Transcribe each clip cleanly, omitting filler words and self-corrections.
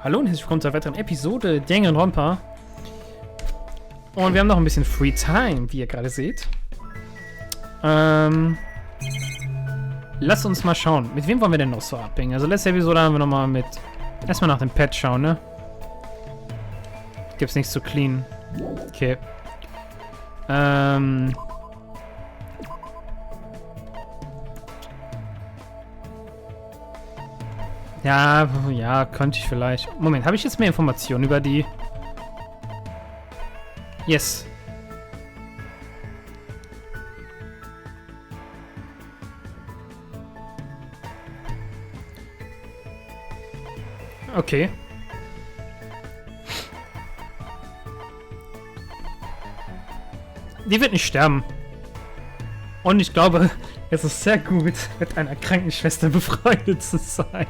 Hallo und herzlich willkommen zur weiteren Episode Danganronpa. Und wir haben noch ein bisschen Free Time, wie ihr gerade seht. Lasst uns mal schauen. Mit wem wollen wir denn noch so abhängen? Also letzte Episode haben wir nochmal mit... Erstmal nach dem Pet schauen, ne? Gibt's nichts zu clean. Okay. Ja, könnte ich vielleicht. Moment, habe ich jetzt mehr Informationen über die... Yes. Okay. Die wird nicht sterben. Und ich glaube, es ist sehr gut, mit einer Krankenschwester befreundet zu sein.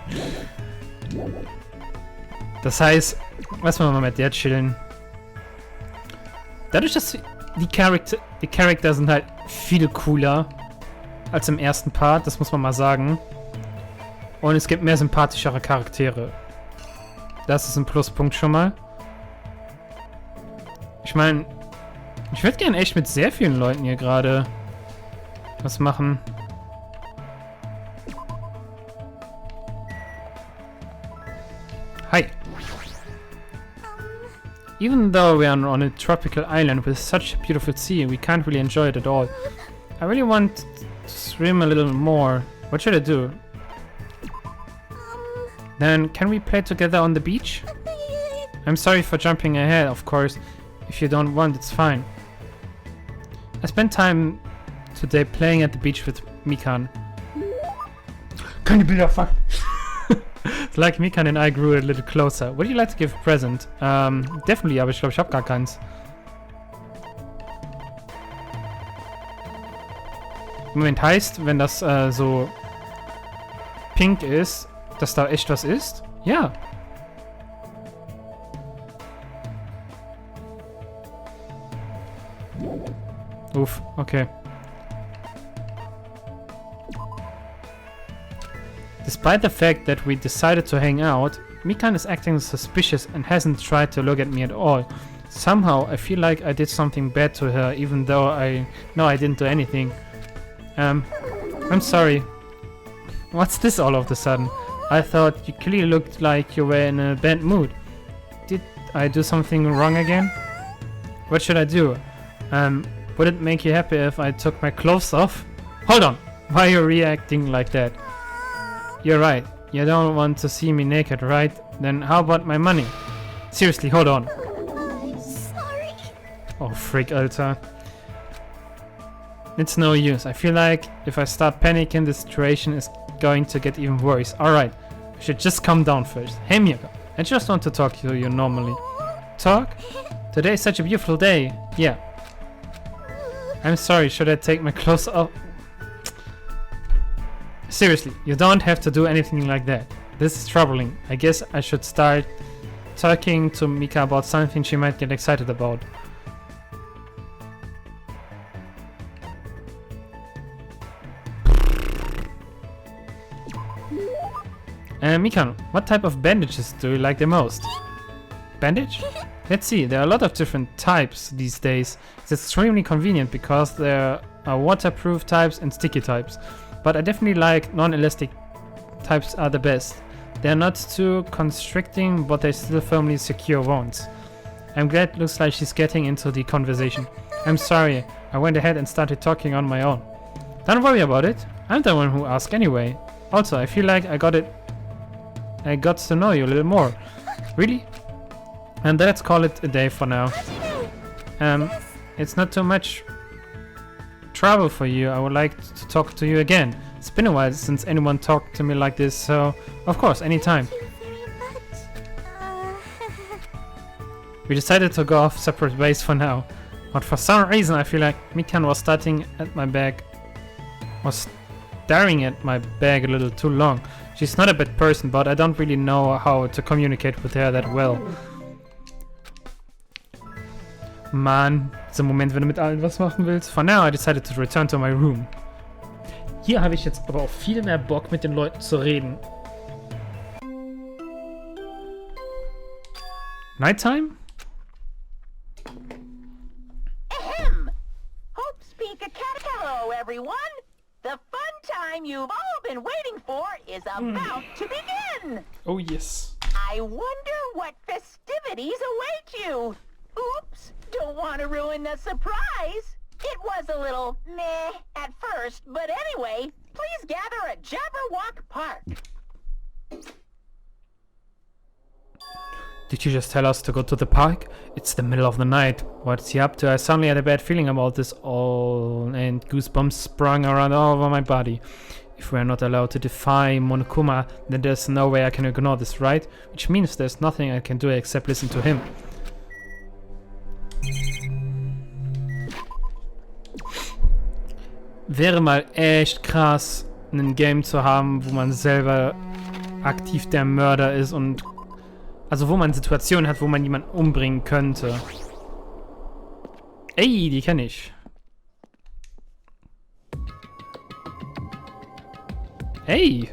Das heißt, lassen wir mal mit der chillen. Dadurch, dass die Charakter sind halt viel cooler als im ersten Part, das muss man mal sagen. Und es gibt mehr sympathischere Charaktere. Das ist ein Pluspunkt schon mal. Ich meine, ich würde gerne echt mit sehr vielen Leuten hier gerade was machen. Hi. Even though we are on a tropical island with such a beautiful sea, we can't really enjoy it at all. I really want to swim a little more. What should I do? Then can we play together on the beach? I'm sorry for jumping ahead, of course. If you don't want, it's fine. I spent time today playing at the beach with Mikan. Kann die Bilder fangen? Like Mikan and I grew a little closer. Would you like to give a present? Definitely, aber ich glaube, ich habe gar keins. Moment, heißt, wenn das so pink ist, dass da echt was ist? Ja. Uff, okay. Despite the fact that we decided to hang out, Mikan is acting suspicious and hasn't tried to look at me at all. Somehow, I feel like I did something bad to her, even though I know I didn't do anything. I'm sorry. What's this all of a sudden? I thought you clearly looked like you were in a bad mood. Did I do something wrong again? What should I do? Would it make you happy if I took my clothes off? Hold on! Why are you reacting like that? You're right. You don't want to see me naked, right? Then how about my money? Seriously, hold on. Sorry. Oh, freak, Alter. It's no use. I feel like if I start panicking, the situation is going to get even worse. Alright, I should just calm down first. Hey, Miyako, I just want to talk to you normally. Talk? Today is such a beautiful day. Yeah. I'm sorry, should I take my clothes off? Seriously, you don't have to do anything like that. This is troubling. I guess I should start talking to Mika about something she might get excited about. Mika, what type of bandages do you like the most? Bandage? Let's see, there are a lot of different types these days. It's extremely convenient because there are waterproof types and sticky types. But I definitely like non-elastic types are the best. They're not too constricting, but they still firmly secure wounds. I'm glad it looks like she's getting into the conversation. I'm sorry, I went ahead and started talking on my own. Don't worry about it. I'm the one who asked anyway. Also, I feel like I got to know you a little more. Really? And let's call it a day for now. It's not too much trouble for you. I would like to talk to you again. It's been a while since anyone talked to me like this, so of course, anytime. We decided to go off separate ways for now, but for some reason I feel like Mikan was staring at my bag a little too long. She's not a bad person, but I don't really know how to communicate with her that well. Mann, dieser Moment, wenn du mit allen was machen willst. For now, I decided to return to my room. Hier habe ich jetzt aber auch viel mehr Bock, mit den Leuten zu reden. Nighttime? Ahem! Hope speak a cat. Hello, everyone! The fun time you've all been waiting for is about to begin! Oh yes. I wonder what festivities await you! Oops! Don't want to ruin the surprise! It was a little meh at first, but anyway, please gather at Jabberwock Park. Did you just tell us to go to the park? It's the middle of the night. What's he up to? I suddenly had a bad feeling about this all, and goosebumps sprung around all over my body. If we're not allowed to defy Monokuma, then there's no way I can ignore this, right? Which means there's nothing I can do except listen to him. Wäre mal echt krass, ein Game zu haben, wo man selber aktiv der Mörder ist und also wo man Situationen hat, wo man jemanden umbringen könnte. Ey, die kenn ich. Hey!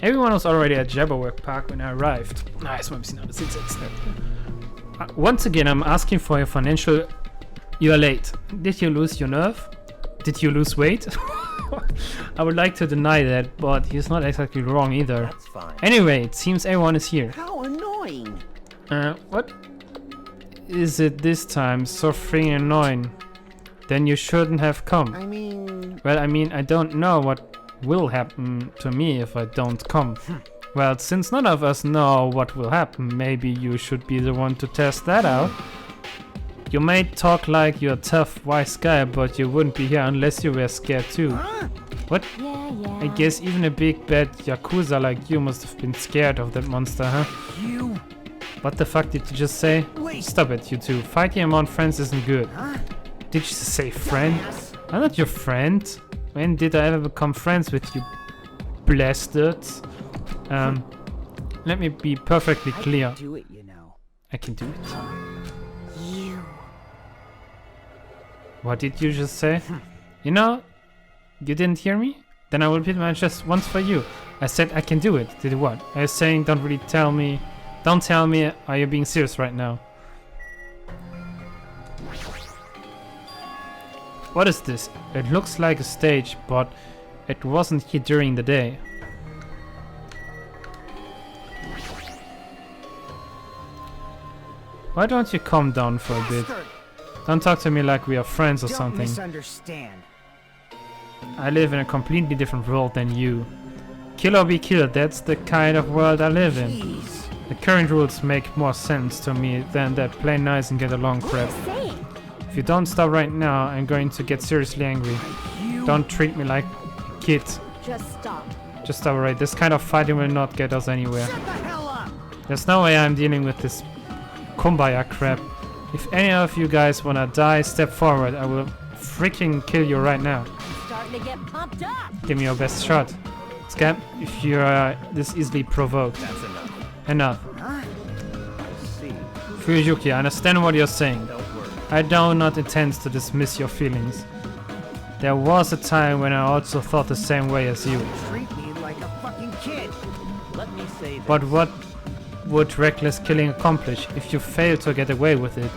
Everyone was already at Jabberwock Park when I arrived. Nice, mal ein bisschen alles hinsetzen. Once again, I'm asking for your financial... You're late. Did you lose your nerve? Did you lose weight? I would like to deny that, but he's not exactly wrong either. That's fine. Anyway, it seems everyone is here. How annoying. What is it this time? So freaking annoying. Then you shouldn't have come. I mean... Well, I don't know what will happen to me if I don't come. Well, since none of us know what will happen, maybe you should be the one to test that out. You may talk like you're a tough, wise guy, but you wouldn't be here unless you were scared too. What? Yeah. I guess even a big bad Yakuza like you must have been scared of that monster, huh? You... What the fuck did you just say? Wait. Stop it, you two. Fighting among friends isn't good. Huh? Did you say friend? I'm not your friend. When did I ever become friends with you, bastards? Let me be perfectly clear. I can do it, you know. I can do it. You... What did you just say? You know, you didn't hear me? Then I will repeat my just once for you. I said I can do it. Did what? I was saying don't really tell me. Don't tell me, are you being serious right now? What is this? It looks like a stage, but it wasn't here during the day. Why don't you calm down for a bit? Don't talk to me like we are friends or Don't something. misunderstand. I live in a completely different world than you. Kill or be killed, that's the kind of world I live in. Jeez. The current rules make more sense to me than that play nice and get along crap. Saying. If you don't stop right now, I'm going to get seriously angry. You... Don't treat me like a kid. Just stop. Just stop, alright. This kind of fighting will not get us anywhere. Shut the hell up! There's no way I'm dealing with this kumbaya crap. If any of you guys wanna die, step forward. I will freaking kill you right now. Starting to get pumped up. Give me your best shot. Scamp, if you are this easily provoked. That's enough. Enough. Huh? I see. Fuyuki, I understand what you're saying. Don't worry. I do not intend to dismiss your feelings. There was a time when I also thought the same way as you. Treat me like a fucking kid. Let me say that. But what would reckless killing accomplish if you fail to get away with it?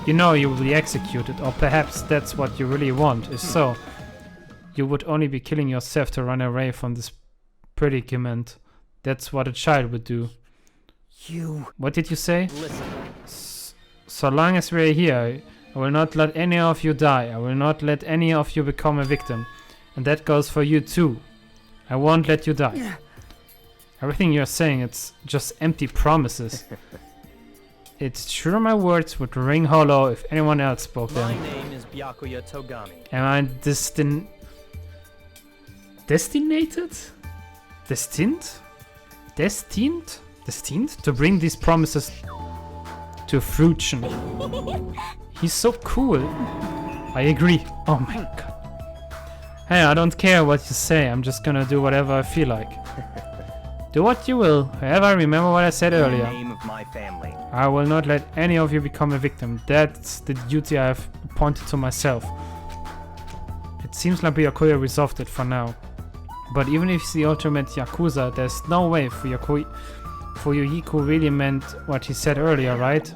You know you will be executed, or perhaps that's what you really want, is so. You would only be killing yourself to run away from this predicament. That's what a child would do. You... What did you say? Listen. So long as we're here, I will not let any of you die. I will not let any of you become a victim. And that goes for you too. I won't let you die. Everything you're saying, it's just empty promises. It's true my words would ring hollow if anyone else spoke My them. name is Byakuya Togami. Am I destinated? Destined to bring these promises to fruition. He's so cool. I agree. Oh my god. Hey, I don't care what you say. I'm just gonna do whatever I feel like. Do what you will. However, remember what I said earlier. Name of my family. I will not let any of you become a victim. That's the duty I have appointed to myself. It seems like Byakuya resolved it for now. But even if he's the ultimate Yakuza, there's no way Fuyuhiko really meant what he said earlier, right?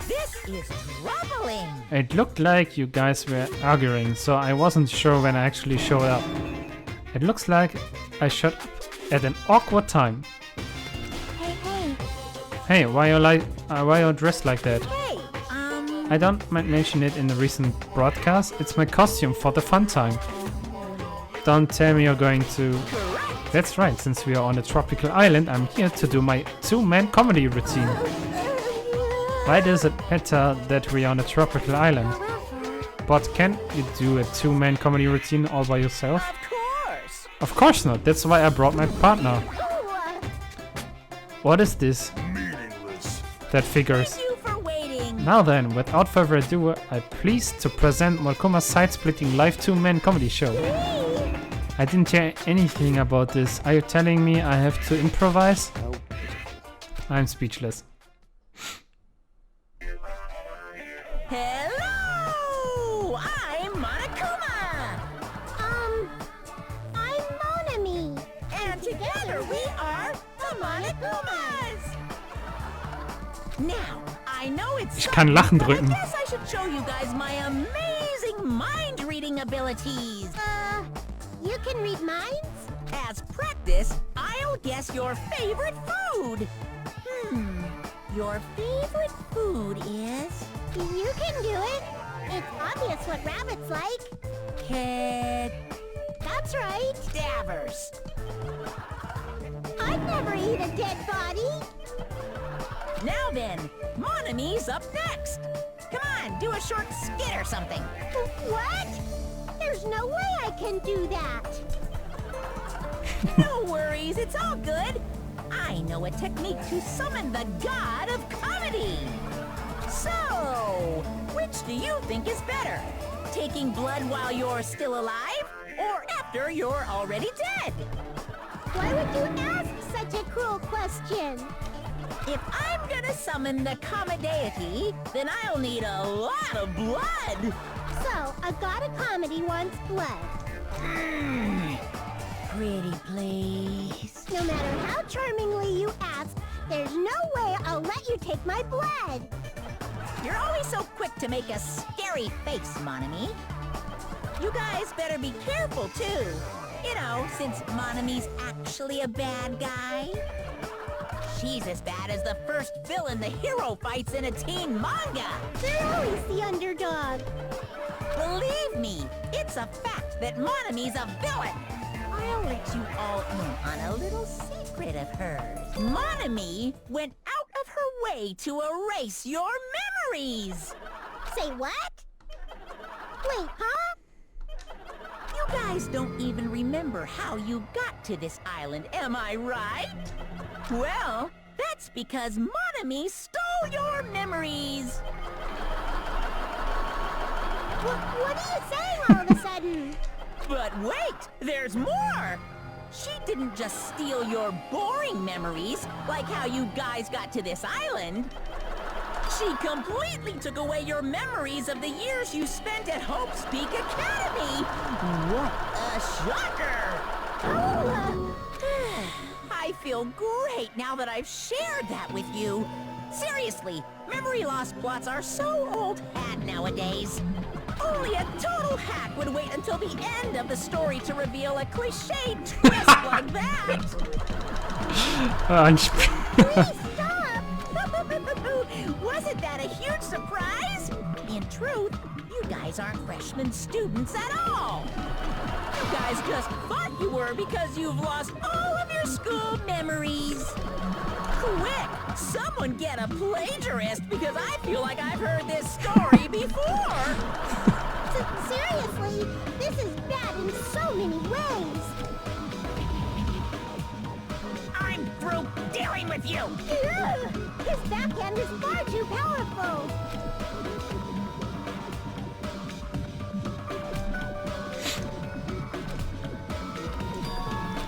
This is troubling. It looked like you guys were arguing, so I wasn't sure when I actually showed up. It looks like I showed up at an awkward time. Hey. Hey, why you dressed like that? Hey, I don't mention it in the recent broadcast. It's my costume for the fun time. Don't tell me you're going to... correct. That's right, since we are on a tropical island, I'm here to do my two-man comedy routine. Why does it matter that we are on a tropical island? But can you do a two-man comedy routine all by yourself? Of course. Of course not, that's why I brought my partner. What is this? That figures. Thank you for waiting. Now then, without further ado, I'm pleased to present Mokuma's side-splitting live two-man comedy show. I didn't hear anything about this. Are you telling me I have to improvise? I'm speechless. Hello! I'm Monokuma! I'm Monami. And together we are the Monokumas! Now, I know it's Ich kann Lachen but I drücken. guess I should show you guys my amazing mind-reading abilities. You can read minds? As practice, I'll guess your favorite food. Your favorite food is... You can do it. It's obvious what rabbits like. That's right. Cadavers. I'd never eat a dead body. Now then, Monami's up next. Come on, do a short skit or something. What? There's no way I can do that. No worries, it's all good. I know a technique to summon the god of comedy. So, which do you think is better? Taking blood while you're still alive, or after you're already dead? Why would you ask such a cruel question? If I'm gonna summon the comedy deity, then I'll need a lot of blood. So, a god of comedy wants blood. Pretty please. No matter how charmingly you ask, there's no way I'll let you take my blood. You're always so quick to make a scary face, Monami. You guys better be careful, too. You know, since Monami's actually a bad guy. She's as bad as the first villain the hero fights in a teen manga. They're always the underdog. Believe me, it's a fact that Monami's a villain. I'll let you all in on a little secret of hers. Monami went out of her way to erase your memories. Say what? Wait, huh? You guys don't even remember how you got to this island, am I right? Well, that's because Monami stole your memories. What are you saying all of a sudden? But wait, there's more! She didn't just steal your boring memories, like how you guys got to this island. She completely took away your memories of the years you spent at Hope's Peak Academy. What a shocker! I feel great now that I've shared that with you. Seriously, memory loss plots are so old hat nowadays. Only a total hack would wait until the end of the story to reveal a cliched twist like that. Please stop! Wasn't that a huge surprise? In truth, you guys aren't freshman students at all. You guys just thought you were because you've lost all of your school memories. Quick, someone get a plagiarist because I feel like I've heard this story before. Seriously, this is bad in so many ways. I'm through dealing with you. Ugh, his backhand is far too powerful.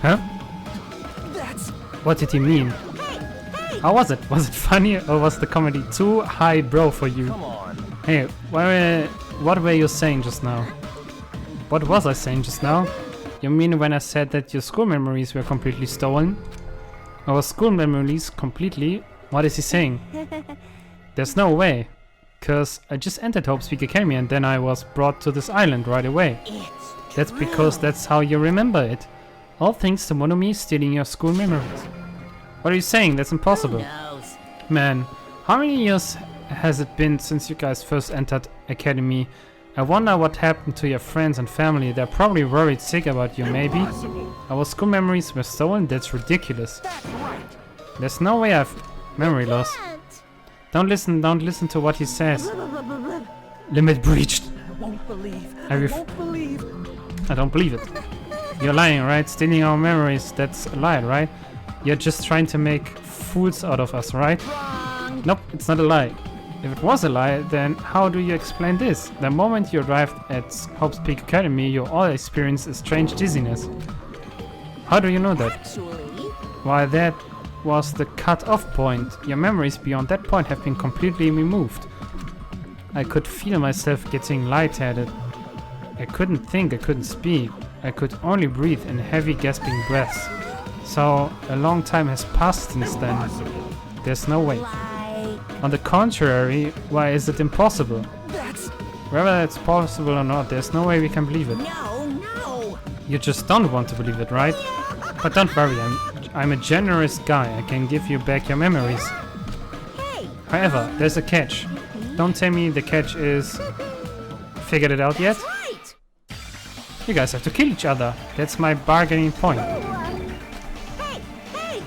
Huh? That's... What did he mean? Hey! How was it? Was it funny or was the comedy too highbrow for you? Come on. Hey, what were you saying just now? What was I saying just now? You mean when I said that your school memories were completely stolen? Our school memories completely. What is he saying? There's no way. Cause I just entered Hope's Peak Academy and then I was brought to this island right away. That's because that's how you remember it. All thanks to Monomi stealing your school memories. What are you saying? That's impossible. Man, how many years has it been since you guys first entered Academy? I wonder what happened to your friends and family. They're probably worried sick about you, maybe? Our school memories were stolen? That's ridiculous. There's no way I've memory loss. Don't listen to what he says. Limit breached. I won't believe. I don't believe it. You're lying, right? Stealing our memories, that's a lie, right? You're just trying to make fools out of us, right? Nope, it's not a lie. If it was a lie, then how do you explain this? The moment you arrived at Hope's Peak Academy, you all experienced a strange dizziness. How do you know that? Why, that was the cut-off point. Your memories beyond that point have been completely removed. I could feel myself getting lightheaded. I couldn't think, I couldn't speak. I could only breathe in heavy gasping breaths. So, a long time has passed since then. There's no way. On the contrary, why is it impossible? Whether it's possible or not, there's no way we can believe it. No. You just don't want to believe it, right? But don't worry, I'm a generous guy. I can give you back your memories. However, there's a catch. Don't tell me the catch is... Figured it out yet? You guys have to kill each other. That's my bargaining point.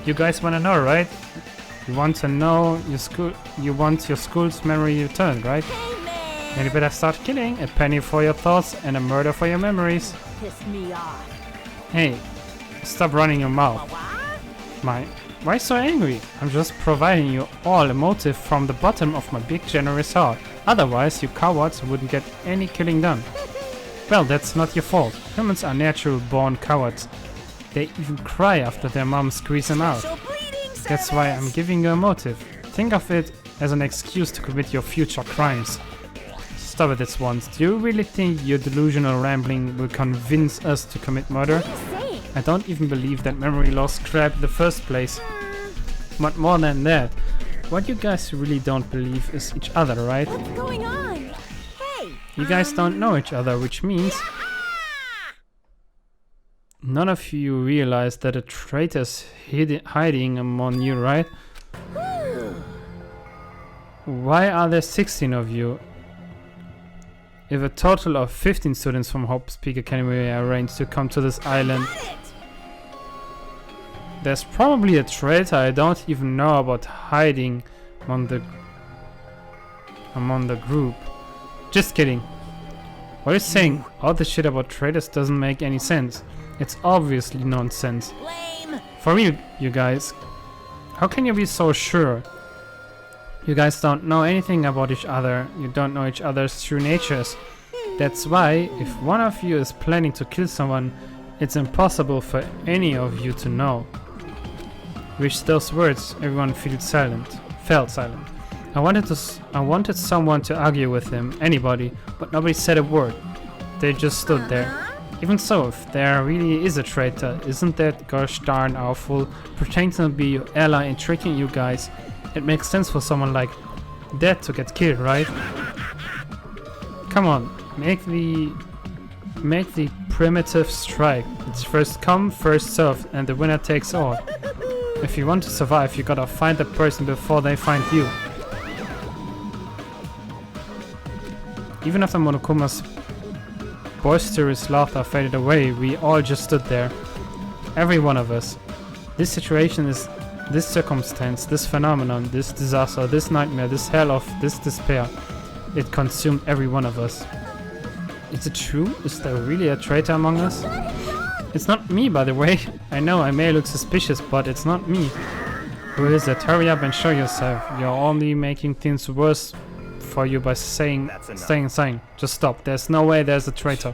You guys wanna know, right? You want to know your school. You want your school's memory returned, right? And you better start killing. A penny for your thoughts and a murder for your memories. Piss me off. Hey, stop running your mouth. Why so angry? I'm just providing you all a motive from the bottom of my big generous heart. Otherwise, you cowards wouldn't get any killing done. Well, that's not your fault. Humans are natural born cowards. They even cry after their mom squeeze them out. That's why I'm giving you a motive. Think of it as an excuse to commit your future crimes. Stop it this once. Do you really think your delusional rambling will convince us to commit murder? I don't even believe that memory loss crap in the first place. But more than that, what you guys really don't believe is each other, right? What's going on? Hey! You guys don't know each other, which means none of you realize that a traitor's hiding among you, right? Why are there 16 of you? If a total of 15 students from Hope's Peak Academy are arranged to come to this island, there's probably a traitor I don't even know about hiding among the group. Just kidding. What is saying all the shit about traitors doesn't make any sense. It's obviously nonsense. For real, you guys. How can you be so sure? You guys don't know anything about each other. You don't know each other's true natures. That's why, if one of you is planning to kill someone, it's impossible for any of you to know. With those words, everyone felt silent. I wanted someone to argue with him, anybody, but nobody said a word. They just stood there. Even so, if there really is a traitor, isn't that gosh darn awful? Pretending to be your ally and tricking you guys. It makes sense for someone like that to get killed, right? Come on, make the primitive strike. It's first come, first served, and the winner takes all. If you want to survive, you gotta find the person before they find you. Even after Monokuma's boisterous laughter faded away, we all just stood there. Every one of us. This situation is... this circumstance, this phenomenon, this disaster, this nightmare, this hell of this despair. It consumed every one of us. Is it true? Is there really a traitor among us? It's not me, by the way. I know I may look suspicious, but it's not me. Who is it? Hurry up and show yourself. You're only making things worse for you by staying. Just stop. There's no way there's a traitor.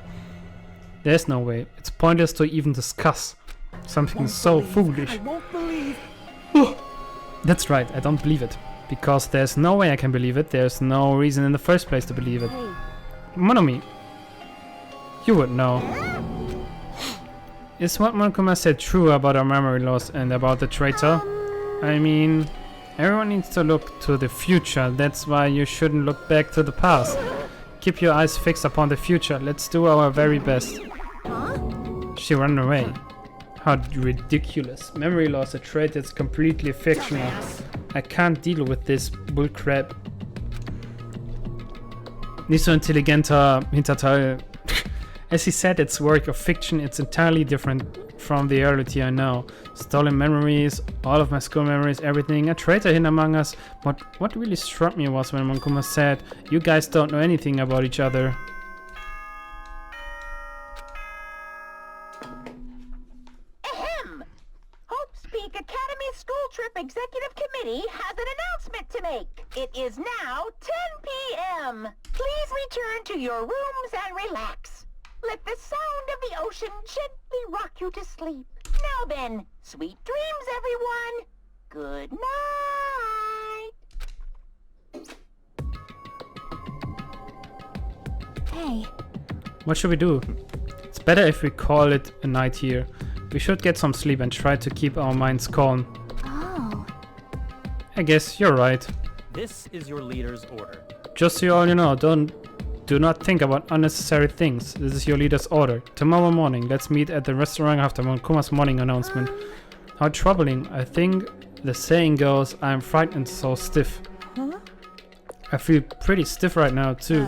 There's no way. It's pointless to even discuss something so foolish. I won't believe. That's right, I don't believe it. Because there's no way I can believe it. There's no reason in the first place to believe it. Monomi, you would know. Is what Monokuma said true about our memory loss and about the traitor? I mean, everyone needs to look to the future. That's why you shouldn't look back to the past. Keep your eyes fixed upon the future. Let's do our very best. She ran away. How ridiculous. Memory loss, a trait that's completely fictional. I can't deal with this bullcrap. Nicht so intelligenter Hinterteil. As he said, it's work of fiction. It's entirely different from the reality I know. Stolen memories, all of my school memories, everything. A traitor hidden among us. What really struck me was when Monkuma said, "You guys don't know anything about each other." Ahem! Hope's Peak Academy School Trip Executive Committee has an announcement to make. It is now 10 p.m. Please return to your rooms and relax. Let the sound of the ocean gently rock you to sleep. Now then, sweet dreams, everyone. Good night. Hey, What should we do? It's better if we call it a night here. We should get some sleep and try to keep our minds calm. oh, I guess you're right. This is your leader's order. Just so you know, do not think about unnecessary things. This is your leader's order. Tomorrow morning, let's meet at the restaurant after Monkuma's morning announcement. How troubling. I think the saying goes, I'm frightened so stiff. I feel pretty stiff right now too.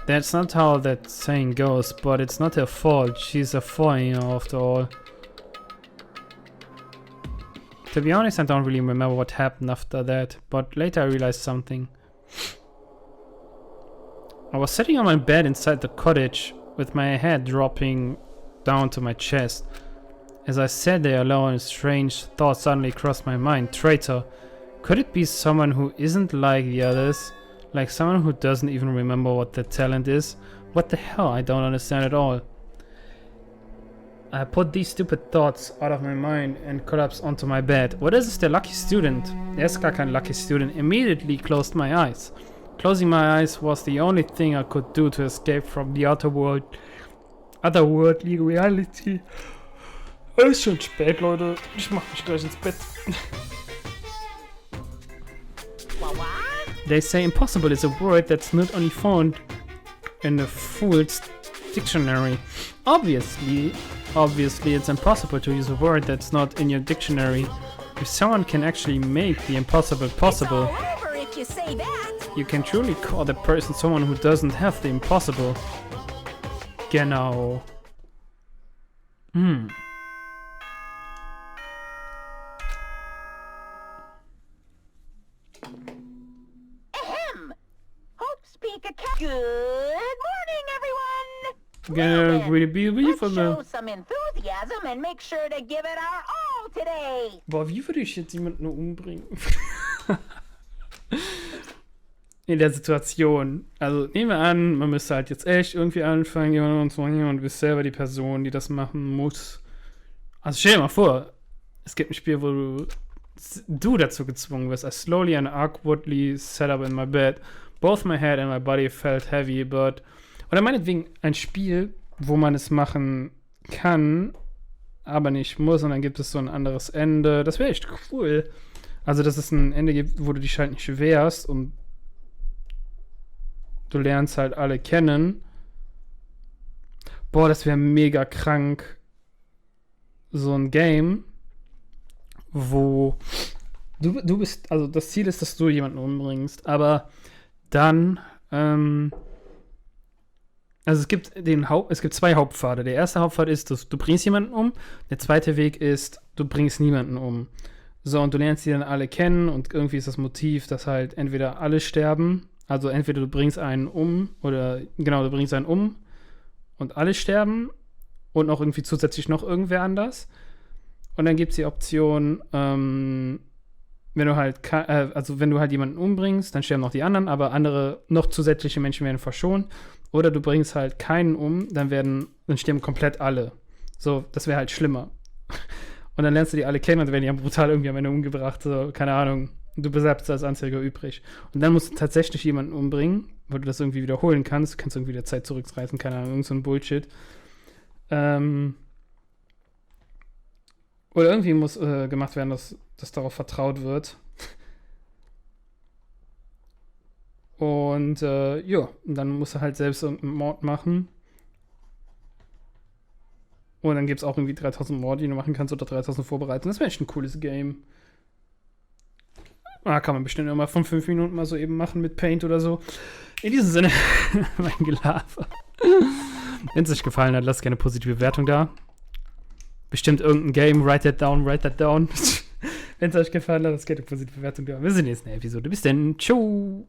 That's not how that saying goes, but it's not her fault. She's a foreigner after all. To be honest, I don't really remember what happened after that, but later I realized something. I was sitting on my bed inside the cottage with my head dropping down to my chest. As I sat there alone, a strange thought suddenly crossed my mind. Traitor. Could it be someone who isn't like the others? Like someone who doesn't even remember what their talent is? What the hell? I don't understand at all. I put these stupid thoughts out of my mind and collapsed onto my bed. What is the lucky student? There's gar kein lucky student. Immediately closed my eyes. Closing my eyes was the only thing I could do to escape from the otherworldly reality. Es ist schon spät, Leute. Ich mach mich gleich ins Bett. They say impossible is a word that's not only found in the fool's dictionary. Obviously it's impossible to use a word that's not in your dictionary. If someone can actually make the impossible possible, It's all over if you say that. you can truly call that person someone who doesn't have the impossible. Genau. Ahem! Hope's Peak Academy. Good morning, everyone. Gonna really be Let's for show the. some enthusiasm and make sure to give it our all today. Boah, wie würde ich jetzt jemanden nur umbringen? In der Situation. Also nehmen wir an, man müsste halt jetzt echt irgendwie anfangen, jemanden zu machen und du bist selber die Person, die das machen muss. Also stell dir mal vor, es gibt ein Spiel, wo du dazu gezwungen wirst. I slowly and awkwardly sat up in my bed. Both my head and my body felt heavy, but... Oder meinetwegen ein Spiel, wo man es machen kann, aber nicht muss, und dann gibt es so ein anderes Ende. Das wäre echt cool. Also, dass es ein Ende gibt, wo du dich halt nicht wehrst und du lernst halt alle kennen. Boah, das wäre mega krank. So ein Game, wo du bist, also das Ziel ist, dass du jemanden umbringst, aber dann, also es gibt zwei Hauptpfade. Der erste Hauptpfad ist, du bringst jemanden um. Der zweite Weg ist, du bringst niemanden um. So, und du lernst die dann alle kennen und irgendwie ist das Motiv, dass halt entweder alle sterben, also entweder du bringst einen um oder, genau, du bringst einen um und alle sterben und noch irgendwie zusätzlich noch irgendwer anders. Und dann gibt es die Option, wenn du halt jemanden umbringst, dann sterben noch die anderen, aber andere, noch zusätzliche Menschen werden verschont. Oder du bringst halt keinen um, dann sterben komplett alle. So, das wäre halt schlimmer. Und dann lernst du die alle kennen und dann werden die ja brutal irgendwie am Ende umgebracht. So, keine Ahnung. Du bleibst als Anzeiger übrig. Und dann musst du tatsächlich jemanden umbringen, weil du das irgendwie wiederholen kannst. Du kannst irgendwie der Zeit zurückreißen, keine Ahnung, irgend so ein Bullshit. Oder irgendwie muss gemacht werden, dass dass darauf vertraut wird. Und ja, und dann musst du halt selbst irgendeinen Mord machen. Und dann gibt es auch irgendwie 3000 Morde, die du machen kannst oder 3000 vorbereiten. Das wäre echt ein cooles Game. Kann man bestimmt immer von 5 Minuten mal so eben machen mit Paint oder so. In diesem Sinne, mein Gelaber. Wenn es euch gefallen hat, lasst gerne eine positive Bewertung da. Bestimmt irgendein Game, write that down. Wenn es euch gefallen hat, lasst gerne eine positive Bewertung da. Wir sehen uns in der nächsten Episode. Bis dann. Ciao.